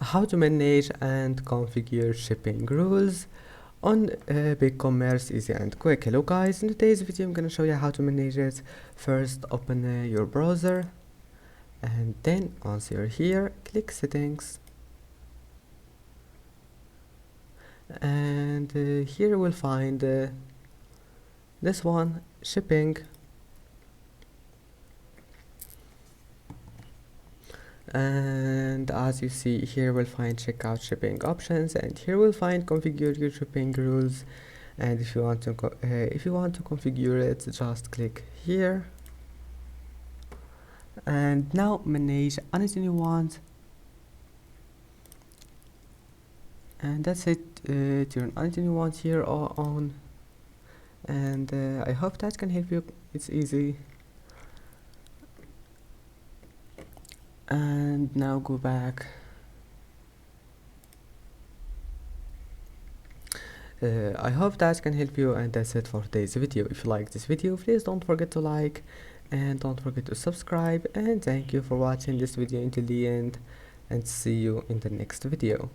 how to manage and configure shipping rules on Bigcommerce easy and quick. Hello guys, in today's video I'm gonna show you how to manage it. First open your browser, and then once you're here, click settings, and here we'll find this one, shipping. And as you see here, we'll find checkout shipping options, and here we'll find configure your shipping rules. And if you want to configure it, just click here, and now manage anything you want, and that's it. Turn anything you want here or on, and I hope that can help you. It's easy. And now go back. I hope that can help you, and that's it for today's video. If you like this video, please don't forget to like and don't forget to subscribe, and thank you for watching this video until the end, and see you in the next video.